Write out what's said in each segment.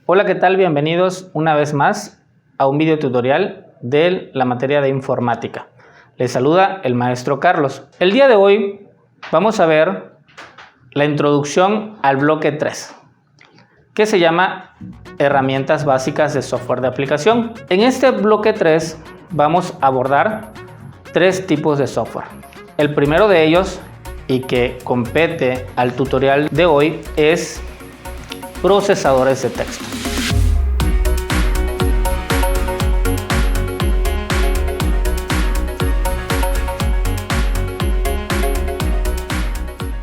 Hola, ¿qué tal? Bienvenidos una vez más a un video tutorial de la materia de informática. Les saluda el maestro Carlos. El día de hoy vamos a ver la introducción al bloque 3, que se llama Herramientas básicas de software de aplicación. En este bloque 3 vamos a abordar tres tipos de software. El primero de ellos, y que compete al tutorial de hoy, es procesadores de texto.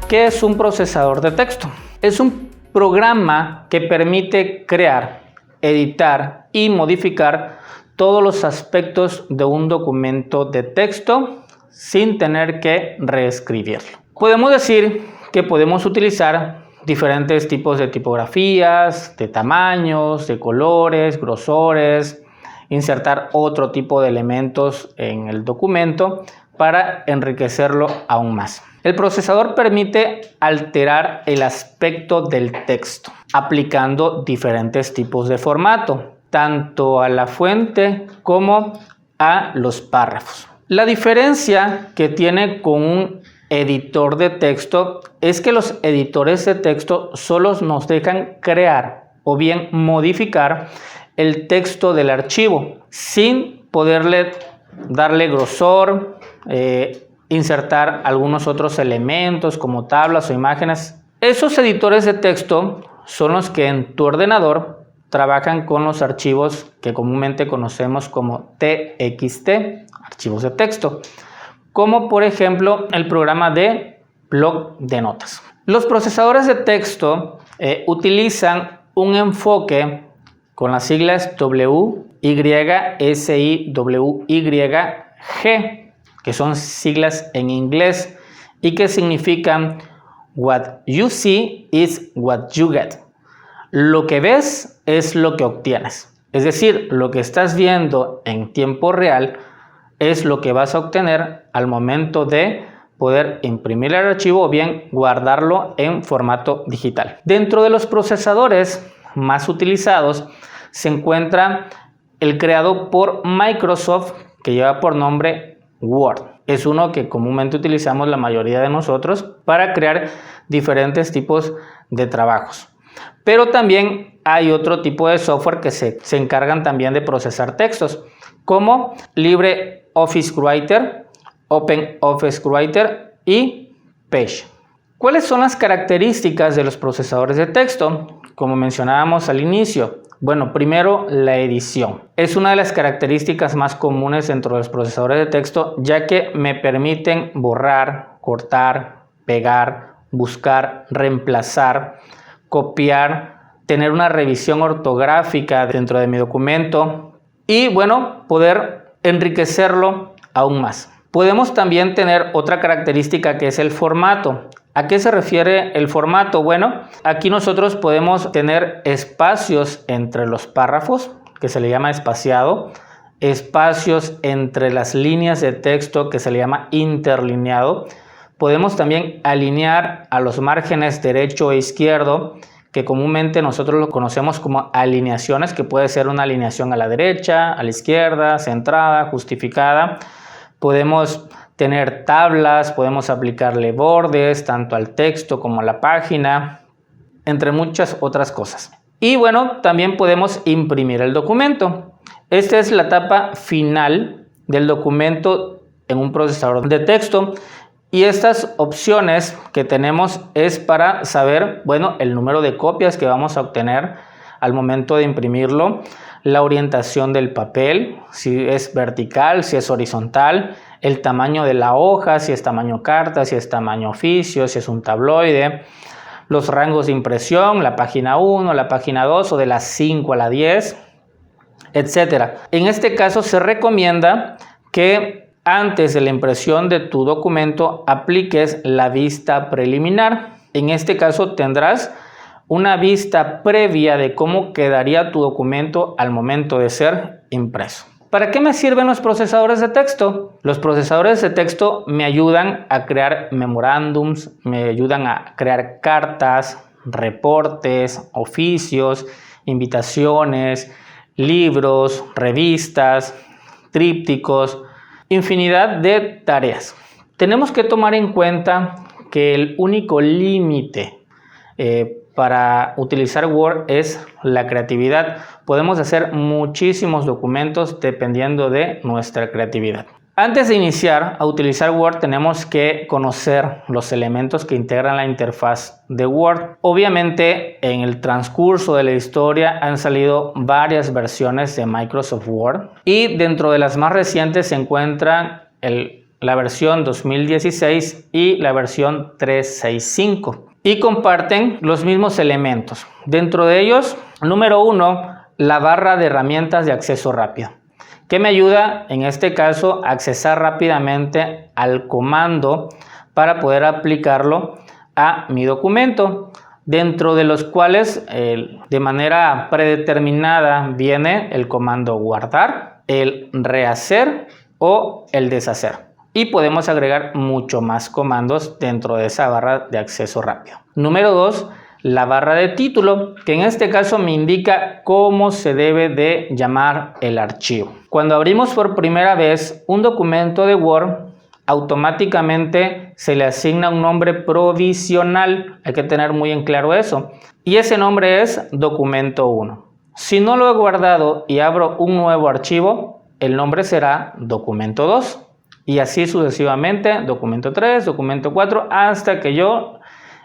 ¿Qué es un procesador de texto? Es un programa que permite crear, editar y modificar todos los aspectos de un documento de texto sin tener que reescribirlo. Podemos decir que podemos utilizar diferentes tipos de tipografías, de tamaños, de colores, grosores, insertar otro tipo de elementos en el documento para enriquecerlo aún más. El procesador permite alterar el aspecto del texto, aplicando diferentes tipos de formato, tanto a la fuente como a los párrafos. La diferencia que tiene con un editor de texto es que los editores de texto solo nos dejan crear o bien modificar el texto del archivo sin poderle darle grosor, insertar algunos otros elementos como tablas o imágenes. Esos editores de texto son los que en tu ordenador trabajan con los archivos que comúnmente conocemos como TXT, archivos de texto, como por ejemplo el programa de bloc de notas. Los procesadores de texto utilizan un enfoque con las siglas WYSIWYG, que son siglas en inglés y que significan What you see is what you get. Lo que ves es lo que obtienes. Es decir, lo que estás viendo en tiempo real es lo que vas a obtener al momento de poder imprimir el archivo o bien guardarlo en formato digital. Dentro de los procesadores más utilizados se encuentra el creado por Microsoft, que lleva por nombre Word. Es uno que comúnmente utilizamos la mayoría de nosotros para crear diferentes tipos de trabajos. Pero también hay otro tipo de software que se encargan también de procesar textos, como LibreOffice Writer, OpenOffice Writer y Page. ¿Cuáles son las características de los procesadores de texto? Como mencionábamos al inicio, bueno, primero la edición. Es una de las características más comunes dentro de los procesadores de texto, ya que me permiten borrar, cortar, pegar, buscar, reemplazar, copiar, tener una revisión ortográfica dentro de mi documento y, bueno, poder enriquecerlo aún más. Podemos también tener otra característica que es el formato. ¿A qué se refiere el formato? Bueno, aquí nosotros podemos tener espacios entre los párrafos, que se le llama espaciado, espacios entre las líneas de texto, que se le llama interlineado. Podemos también alinear a los márgenes derecho e izquierdo, que comúnmente nosotros lo conocemos como alineaciones, que puede ser una alineación a la derecha, a la izquierda, centrada, justificada. Podemos tener tablas, podemos aplicarle bordes tanto al texto como a la página, entre muchas otras cosas. Y bueno, también podemos imprimir el documento. Esta es la etapa final del documento en un procesador de texto. Y estas opciones que tenemos es para saber, bueno, el número de copias que vamos a obtener al momento de imprimirlo, la orientación del papel, si es vertical, si es horizontal, el tamaño de la hoja, si es tamaño carta, si es tamaño oficio, si es un tabloide, los rangos de impresión, la página 1, la página 2 o de la 5 a la 10, etc. En este caso se recomienda que antes de la impresión de tu documento apliques la vista preliminar. En este caso tendrás una vista previa de cómo quedaría tu documento al momento de ser impreso. ¿Para qué me sirven los procesadores de texto? Los procesadores de texto me ayudan a crear memorándums, me ayudan a crear cartas, reportes, oficios invitaciones, libros, revistas, trípticos, infinidad de tareas. Tenemos que tomar en cuenta que el único límite para utilizar Word es la creatividad. Podemos hacer muchísimos documentos dependiendo de nuestra creatividad. Antes de iniciar a utilizar Word tenemos que conocer los elementos que integran la interfaz de Word. Obviamente en el transcurso de la historia han salido varias versiones de Microsoft Word y dentro de las más recientes se encuentra la versión 2016 y la versión 365 y comparten los mismos elementos. Dentro de ellos, número 1, la barra de herramientas de acceso rápido, que me ayuda en este caso a accesar rápidamente al comando para poder aplicarlo a mi documento, dentro de los cuales de manera predeterminada viene el comando guardar, el rehacer o el deshacer. Y podemos agregar mucho más comandos dentro de esa barra de acceso rápido. Número 2, la barra de título, que en este caso me indica cómo se debe de llamar el archivo. Cuando abrimos por primera vez un documento de Word, automáticamente se le asigna un nombre provisional. Hay que tener muy en claro eso. Y ese nombre es documento 1. Si no lo he guardado y abro un nuevo archivo, el nombre será documento 2. Y así sucesivamente, documento 3, documento 4, hasta que yo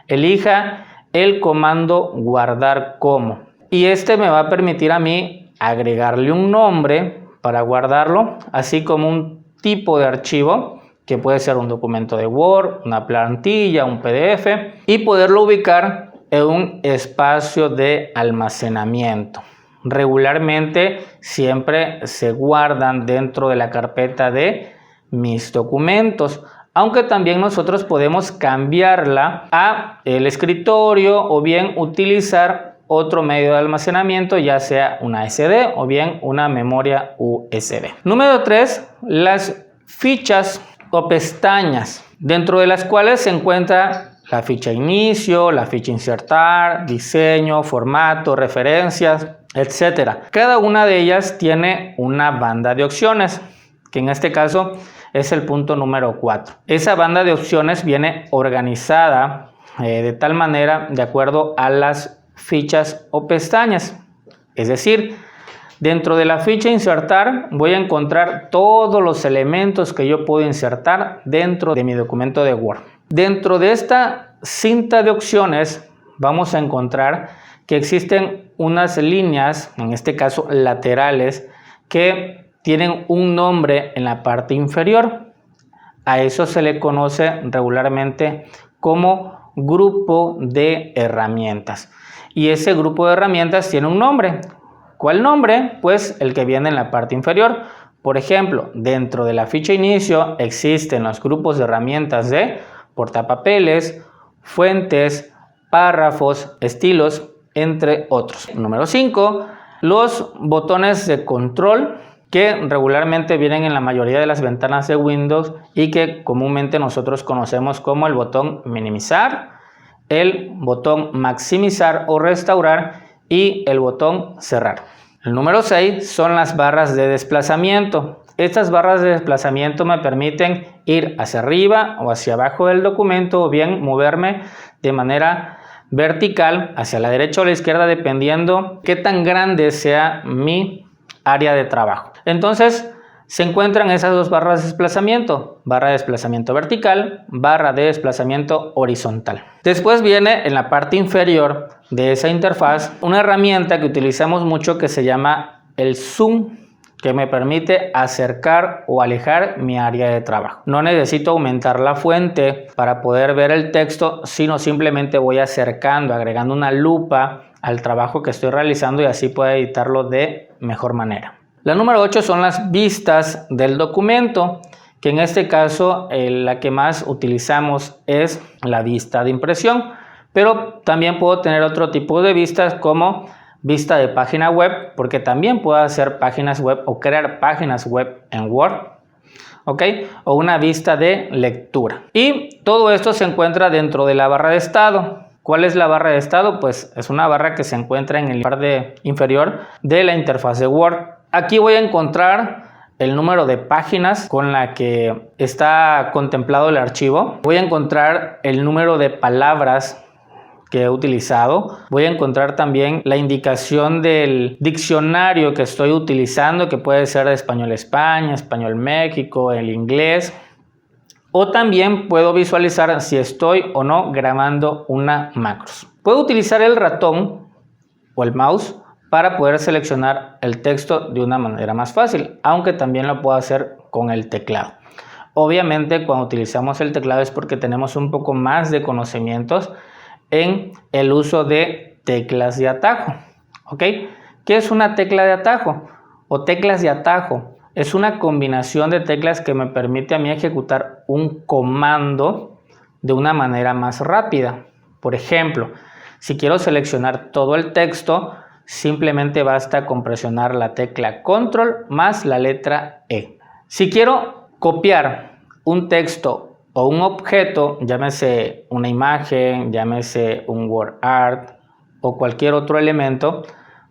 elija el comando guardar como. Y este me va a permitir a mí agregarle un nombre para guardarlo, así como un tipo de archivo, que puede ser un documento de Word, una plantilla, un PDF, y poderlo ubicar en un espacio de almacenamiento. Regularmente siempre se guardan dentro de la carpeta de mis documentos, aunque también nosotros podemos cambiarla a el escritorio o bien utilizar otro medio de almacenamiento, ya sea una SD o bien una memoria USB. Número 3, las fichas o pestañas, dentro de las cuales se encuentra la ficha inicio, la ficha insertar, diseño, formato, referencias, etc. Cada una de ellas tiene una banda de opciones, que en este caso es el punto número 4. Esa banda de opciones viene organizada de tal manera de acuerdo a las fichas o pestañas. Es decir, dentro de la ficha insertar voy a encontrar todos los elementos que yo puedo insertar dentro de mi documento de Word. Dentro de esta cinta de opciones vamos a encontrar que existen unas líneas, en este caso laterales, que tienen un nombre en la parte inferior. A eso se le conoce regularmente como grupo de herramientas. Y ese grupo de herramientas tiene un nombre. ¿Cuál nombre? Pues el que viene en la parte inferior. Por ejemplo, dentro de la ficha inicio existen los grupos de herramientas de portapapeles, fuentes, párrafos, estilos, entre otros. Número 5, los botones de control, que regularmente vienen en la mayoría de las ventanas de Windows y que comúnmente nosotros conocemos como el botón minimizar, el botón maximizar o restaurar y el botón cerrar. El número 6 son las barras de desplazamiento. Estas barras de desplazamiento me permiten ir hacia arriba o hacia abajo del documento o bien moverme de manera vertical hacia la derecha o la izquierda dependiendo qué tan grande sea mi área de trabajo. Entonces se encuentran esas dos barras de desplazamiento, barra de desplazamiento vertical, barra de desplazamiento horizontal. Después viene en la parte inferior de esa interfaz una herramienta que utilizamos mucho que se llama el zoom, que me permite acercar o alejar mi área de trabajo. No necesito aumentar la fuente para poder ver el texto, sino simplemente voy acercando, agregando una lupa al trabajo que estoy realizando y así puedo editarlo de mejor manera. La número 8 son las vistas del documento, que en este caso la que más utilizamos es la vista de impresión, pero también puedo tener otro tipo de vistas como vista de página web, porque también puedo hacer páginas web o crear páginas web en Word, ¿ok? O una vista de lectura. Y todo esto se encuentra dentro de la barra de estado. ¿Cuál es la barra de estado? Pues es una barra que se encuentra en el parte inferior de la interfaz de Word. Aquí voy a encontrar el número de páginas con la que está contemplado el archivo. Voy a encontrar el número de palabras que he utilizado. Voy a encontrar también la indicación del diccionario que estoy utilizando, que puede ser de español España, español México, el inglés. O también puedo visualizar si estoy o no grabando una macros. Puedo utilizar el ratón o el mouse para poder seleccionar el texto de una manera más fácil, aunque también lo puedo hacer con el teclado. Obviamente cuando utilizamos el teclado es porque tenemos un poco más de conocimientos en el uso de teclas de atajo. ¿Ok? ¿Qué es una tecla de atajo o teclas de atajo? Es una combinación de teclas que me permite a mí ejecutar un comando de una manera más rápida. Por ejemplo, si quiero seleccionar todo el texto, simplemente basta con presionar la tecla Control más la letra E. Si quiero copiar un texto o un objeto, llámese una imagen, llámese un word art o cualquier otro elemento,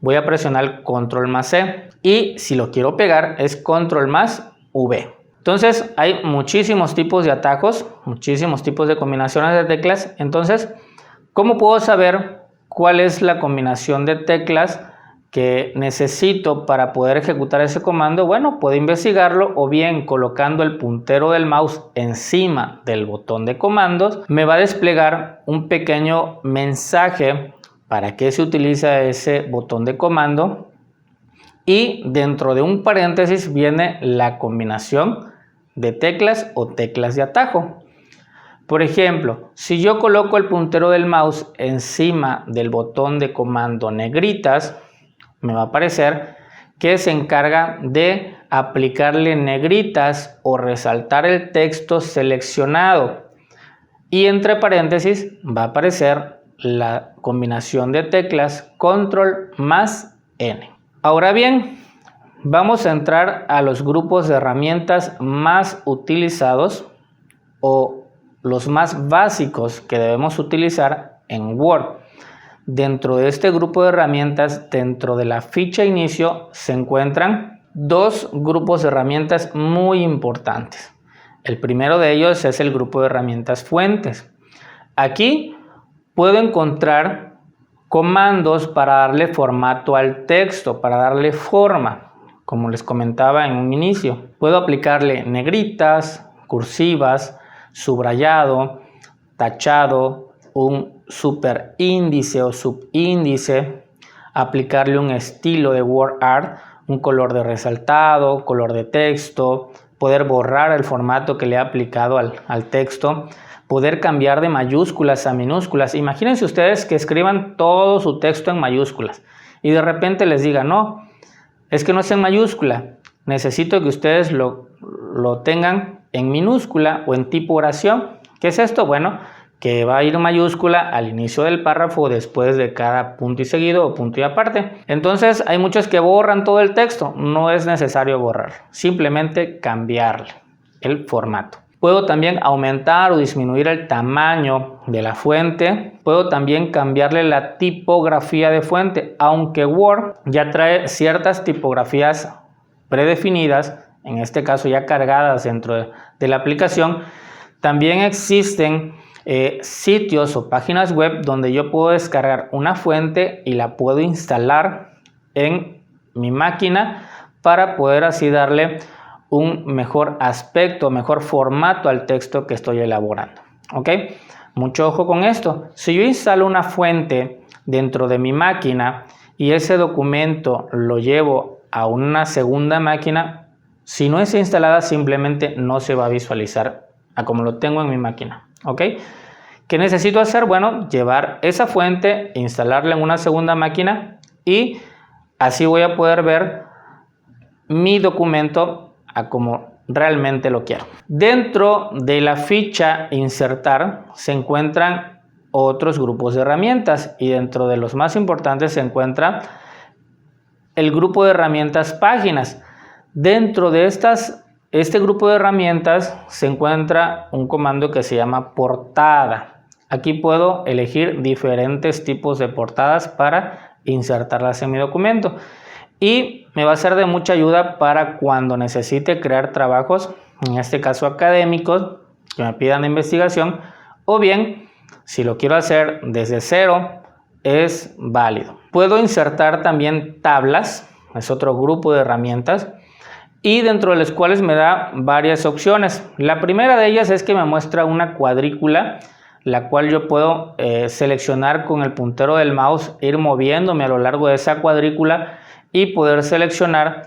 voy a presionar Control más C. Y si lo quiero pegar es Control más V. Entonces hay muchísimos tipos de atajos, muchísimos tipos de combinaciones de teclas. Entonces, ¿cómo puedo saber cuál es la combinación de teclas que necesito para poder ejecutar ese comando? Bueno, puedo investigarlo o bien colocando el puntero del mouse encima del botón de comandos, me va a desplegar un pequeño mensaje para qué se utiliza ese botón de comando y dentro de un paréntesis viene la combinación de teclas o teclas de atajo. Por ejemplo, si yo coloco el puntero del mouse encima del botón de comando negritas, me va a aparecer que se encarga de aplicarle negritas o resaltar el texto seleccionado. Y entre paréntesis va a aparecer la combinación de teclas Control más N. Ahora bien, vamos a entrar a los grupos de herramientas más utilizados o los más básicos que debemos utilizar en Word. Dentro de este grupo de herramientas, dentro de la ficha inicio, se encuentran dos grupos de herramientas muy importantes. El primero de ellos es el grupo de herramientas fuentes. Aquí puedo encontrar comandos para darle formato al texto, para darle forma, como les comentaba en un inicio. Puedo aplicarle negritas, cursivas, subrayado, tachado, un superíndice o subíndice, aplicarle un estilo de word art, un color de resaltado, color de texto, poder borrar el formato que le he aplicado al texto, poder cambiar de mayúsculas a minúsculas. Imagínense ustedes que escriban todo su texto en mayúsculas y de repente les diga, no, es que no es en mayúscula, necesito que ustedes lo tengan en minúscula o en tipo oración. ¿Qué es esto? Bueno, que va a ir mayúscula al inicio del párrafo después de cada punto y seguido o punto y aparte. Entonces hay muchos que borran todo el texto, no es necesario borrar, simplemente cambiarle el formato. Puedo también aumentar o disminuir el tamaño de la fuente. Puedo también cambiarle la tipografía de fuente, aunque Word ya trae ciertas tipografías predefinidas, en este caso ya cargadas dentro de la aplicación. También existen sitios o páginas web donde yo puedo descargar una fuente y la puedo instalar en mi máquina para poder así darle un mejor aspecto, mejor formato al texto que estoy elaborando. ¿Ok? Mucho ojo con esto. Si yo instalo una fuente dentro de mi máquina y ese documento lo llevo a una segunda máquina, si no es instalada simplemente no se va a visualizar a como lo tengo en mi máquina. ¿Ok? ¿Qué necesito hacer? Bueno, llevar esa fuente, instalarla en una segunda máquina y así voy a poder ver mi documento a como realmente lo quiero. Dentro de la ficha insertar se encuentran otros grupos de herramientas y dentro de los más importantes se encuentra el grupo de herramientas páginas. Dentro de este grupo de herramientas se encuentra un comando que se llama portada. Aquí puedo elegir diferentes tipos de portadas para insertarlas en mi documento. Y me va a ser de mucha ayuda para cuando necesite crear trabajos, en este caso académicos, que me pidan de investigación, o bien, si lo quiero hacer desde cero, es válido. Puedo insertar también tablas, es otro grupo de herramientas, y dentro de las cuales me da varias opciones. La primera de ellas es que me muestra una cuadrícula, la cual yo puedo seleccionar con el puntero del mouse, ir moviéndome a lo largo de esa cuadrícula y poder seleccionar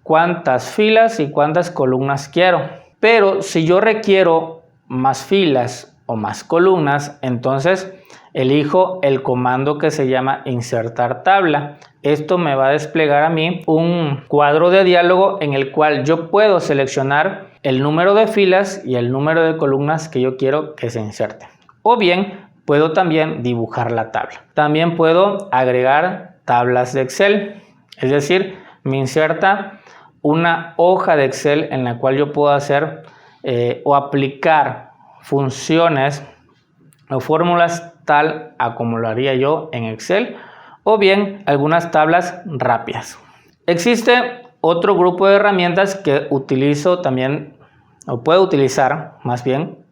cuántas filas y cuántas columnas quiero. Pero si yo requiero más filas o más columnas, entonces elijo el comando que se llama insertar tabla. Esto me va a desplegar a mí un cuadro de diálogo en el cual yo puedo seleccionar el número de filas y el número de columnas que yo quiero que se inserte. O bien puedo también dibujar la tabla. También puedo agregar tablas de Excel, es decir, me inserta una hoja de Excel en la cual yo puedo hacer o aplicar funciones o fórmulas tal a como lo haría yo en Excel, o bien algunas tablas rápidas. Existe otro grupo de herramientas que utilizo también, o puedo utilizar más bien,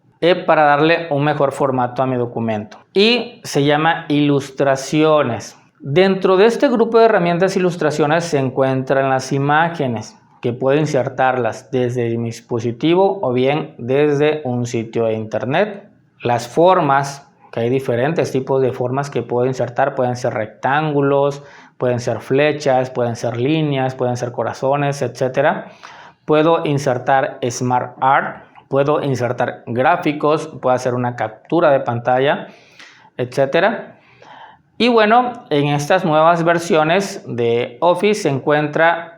para darle un mejor formato a mi documento, y se llama ilustraciones. Dentro de este grupo de herramientas ilustraciones se encuentran las imágenes, que puedo insertarlas desde mi dispositivo o bien desde un sitio de internet. Las formas, que hay diferentes tipos de formas que puedo insertar, pueden ser rectángulos, pueden ser flechas, pueden ser líneas, pueden ser corazones, etc. Puedo insertar Smart Art, puedo insertar gráficos, puedo hacer una captura de pantalla, etc. Y bueno, en estas nuevas versiones de Office se encuentra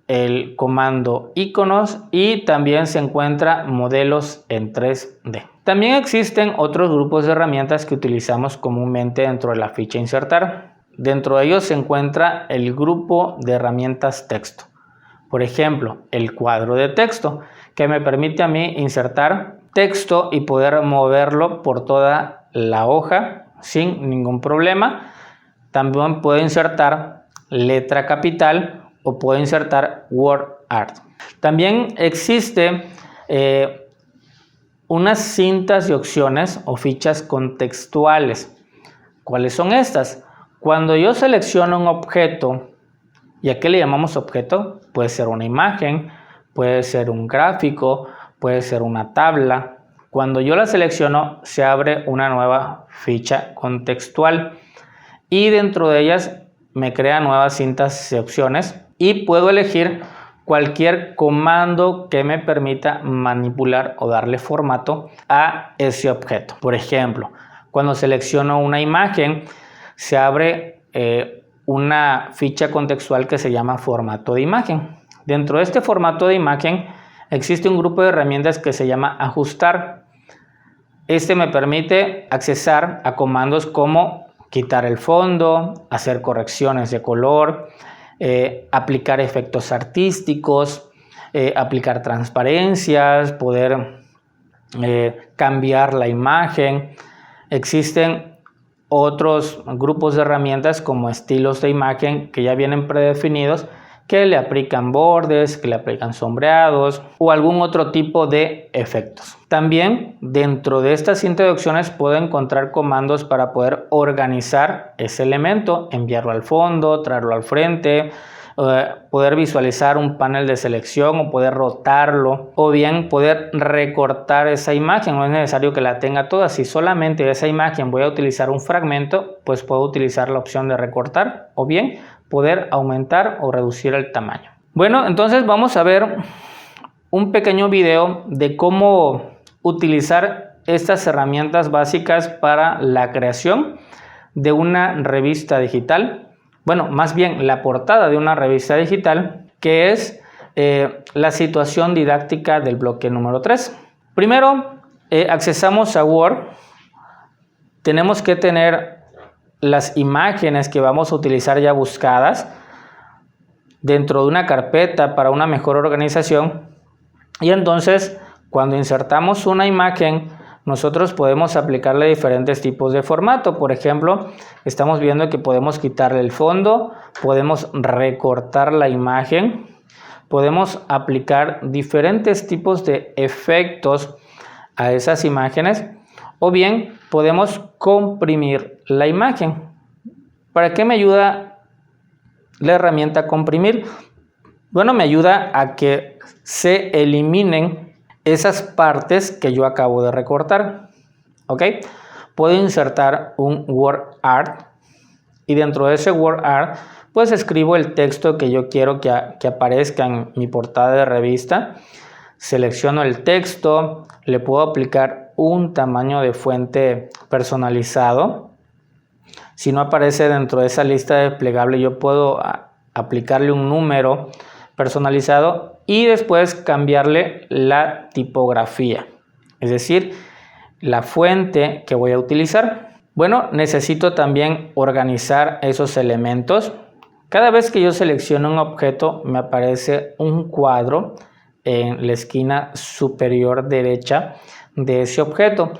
el comando iconos y también se encuentra modelos en 3D. También existen otros grupos de herramientas que utilizamos comúnmente dentro de la ficha insertar. Dentro de ellos se encuentra el grupo de herramientas texto. Por ejemplo, el cuadro de texto, que me permite a mí insertar texto y poder moverlo por toda la hoja sin ningún problema. También puedo insertar letra capital o puedo insertar word art. También existe unas cintas de opciones o fichas contextuales. ¿Cuáles son estas? Cuando yo selecciono un objeto, ¿y a qué le llamamos objeto? Puede ser una imagen, puede ser un gráfico, puede ser una tabla. Cuando yo la selecciono, se abre una nueva ficha contextual y dentro de ellas me crea nuevas cintas de opciones y puedo elegir cualquier comando que me permita manipular o darle formato a ese objeto. Por ejemplo, cuando selecciono una imagen, se abre una ficha contextual que se llama formato de imagen. Dentro de este formato de imagen existe un grupo de herramientas que se llama ajustar. Este me permite accesar a comandos como quitar el fondo, hacer correcciones de color, aplicar efectos artísticos, aplicar transparencias, poder cambiar la imagen. Existen otros grupos de herramientas como estilos de imagen que ya vienen predefinidos, que le aplican bordes, que le aplican sombreados o algún otro tipo de efectos. También dentro de esta cinta de opciones puedo encontrar comandos para poder organizar ese elemento, enviarlo al fondo, traerlo al frente, poder visualizar un panel de selección o poder rotarlo, o bien poder recortar esa imagen. No es necesario que la tenga toda. Si solamente de esa imagen voy a utilizar un fragmento, pues puedo utilizar la opción de recortar o bien poder aumentar o reducir el tamaño. Bueno, entonces vamos a ver un pequeño video de cómo utilizar estas herramientas básicas para la creación de una revista digital. Bueno, más bien la portada de una revista digital, que es la situación didáctica del bloque número 3. Primero, accesamos a Word. Tenemos que tener las imágenes que vamos a utilizar ya buscadas dentro de una carpeta para una mejor organización. Y entonces, cuando insertamos una imagen, nosotros podemos aplicarle diferentes tipos de formato. Por ejemplo, estamos viendo que podemos quitarle el fondo, podemos recortar la imagen, podemos aplicar diferentes tipos de efectos a esas imágenes, o bien podemos comprimir la imagen. ¿Para qué me ayuda la herramienta comprimir? Bueno, me ayuda a que se eliminen esas partes que yo acabo de recortar. ¿Ok? Puedo insertar un word art y dentro de ese word art pues escribo el texto que yo quiero que aparezca en mi portada de revista. Selecciono el texto, le puedo aplicar un tamaño de fuente personalizado. Si no aparece dentro de esa lista desplegable, yo puedo aplicarle un número personalizado y después cambiarle la tipografía, es decir, la fuente que voy a utilizar. Bueno, necesito también organizar esos elementos. Cada vez que yo selecciono un objeto, me aparece un cuadro en la esquina superior derecha de ese objeto.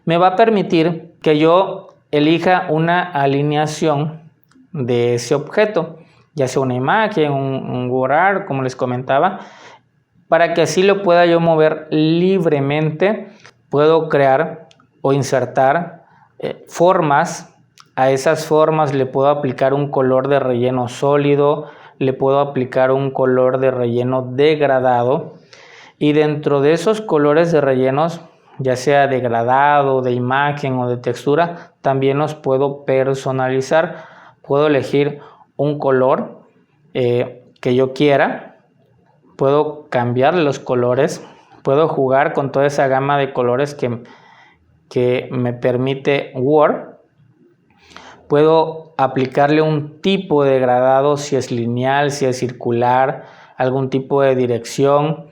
Me va a permitir que yo elija una alineación de ese objeto, ya sea una imagen, un word art, como les comentaba, para que así lo pueda yo mover libremente. Puedo crear o insertar formas. A esas formas le puedo aplicar un color de relleno sólido, le puedo aplicar un color de relleno degradado, y dentro de esos colores de rellenos, ya sea degradado, de imagen o de textura, también los puedo personalizar. Puedo elegir un color que yo quiera, puedo cambiar los colores, puedo jugar con toda esa gama de colores que me permite Word. Puedo aplicarle un tipo de degradado, si es lineal, si es circular, algún tipo de dirección,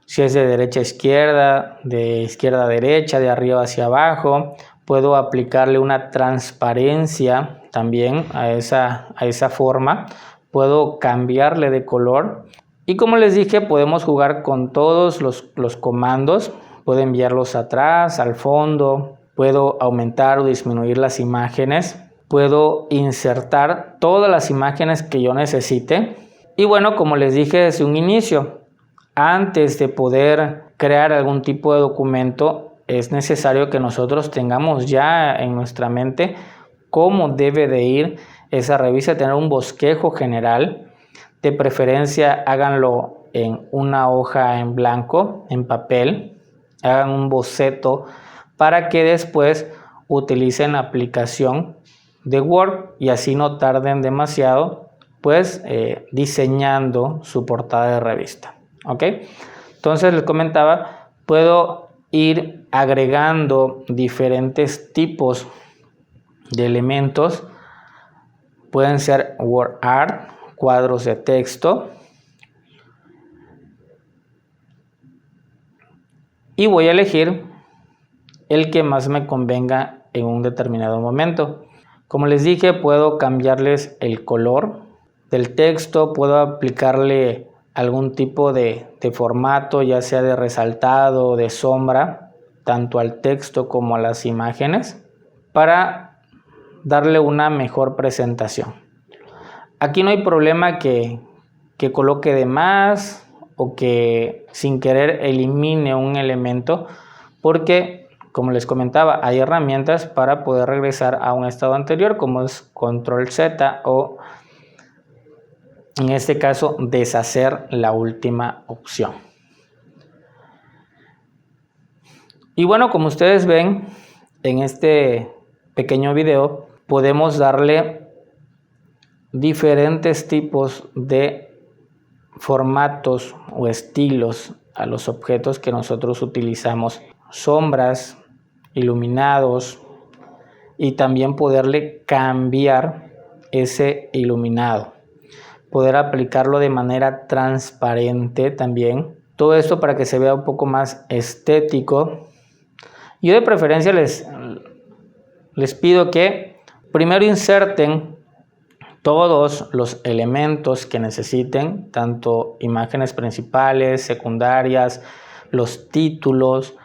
si es de derecha a izquierda, de izquierda a derecha, de arriba hacia abajo. Puedo aplicarle una transparencia también a esa forma. Puedo cambiarle de color. Y como les dije, podemos jugar con todos los comandos. Puedo enviarlos atrás, al fondo. Puedo aumentar o disminuir las imágenes. Puedo insertar todas las imágenes que yo necesite. Y bueno, como les dije desde un inicio, antes de poder crear algún tipo de documento, es necesario que nosotros tengamos ya en nuestra mente cómo debe de ir esa revista, tener un bosquejo general. De preferencia, háganlo en una hoja en blanco, en papel. Hagan un boceto para que después utilicen la aplicación de Word y así no tarden demasiado pues diseñando su portada de revista. ¿Ok? Entonces les comentaba, puedo ir agregando diferentes tipos de elementos. Pueden ser word art, cuadros de texto. Y voy a elegir el que más me convenga en un determinado momento. Como les dije, puedo cambiarles el color del texto, puedo aplicarle algún tipo de formato, ya sea de resaltado o de sombra, tanto al texto como a las imágenes, para darle una mejor presentación. Aquí no hay problema que coloque de más o que sin querer elimine un elemento, porque como les comentaba, hay herramientas para poder regresar a un estado anterior, como es Control Z o en este caso deshacer la última opción. Y bueno, como ustedes ven en este pequeño video, podemos darle diferentes tipos de formatos o estilos a los objetos que nosotros utilizamos. Sombras, iluminados, y también poderle cambiar ese iluminado, poder aplicarlo de manera transparente también, todo esto para que se vea un poco más estético. Yo de preferencia les pido que primero inserten todos los elementos que necesiten, tanto imágenes principales, secundarias, los títulos,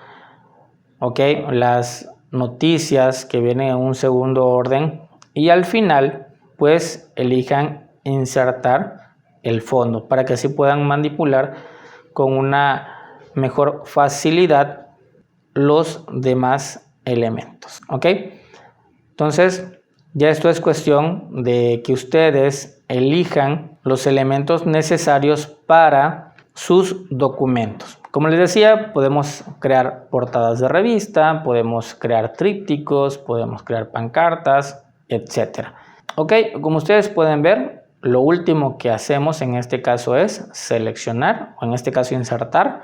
¿ok? Las noticias que vienen en un segundo orden y al final pues elijan insertar el fondo para que así puedan manipular con una mejor facilidad los demás elementos, ¿ok? Entonces ya esto es cuestión de que ustedes elijan los elementos necesarios para sus documentos. Como les decía, podemos crear portadas de revista, podemos crear trípticos, podemos crear pancartas, etc. Ok, como ustedes pueden ver, lo último que hacemos en este caso es seleccionar, o en este caso insertar,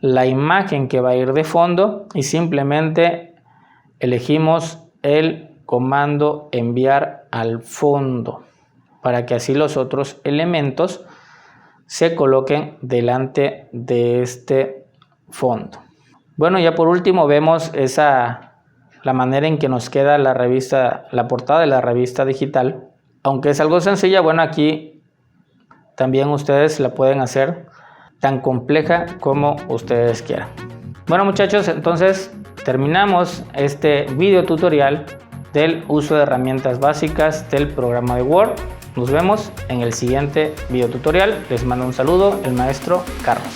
la imagen que va a ir de fondo y simplemente elegimos el comando enviar al fondo para que así los otros elementos se coloquen delante de este fondo. Bueno, ya por último vemos la manera en que nos queda la revista, la portada de la revista digital. Aunque es algo sencilla, bueno, aquí también ustedes la pueden hacer tan compleja como ustedes quieran. Bueno, muchachos, entonces terminamos este video tutorial del uso de herramientas básicas del programa de Word. Nos vemos en el siguiente video tutorial. Les mando un saludo, el maestro Carlos.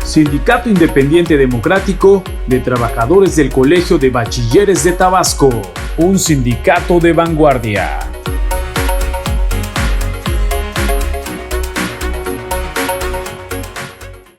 Sindicato Independiente Democrático de Trabajadores del Colegio de Bachilleres de Tabasco, un sindicato de vanguardia.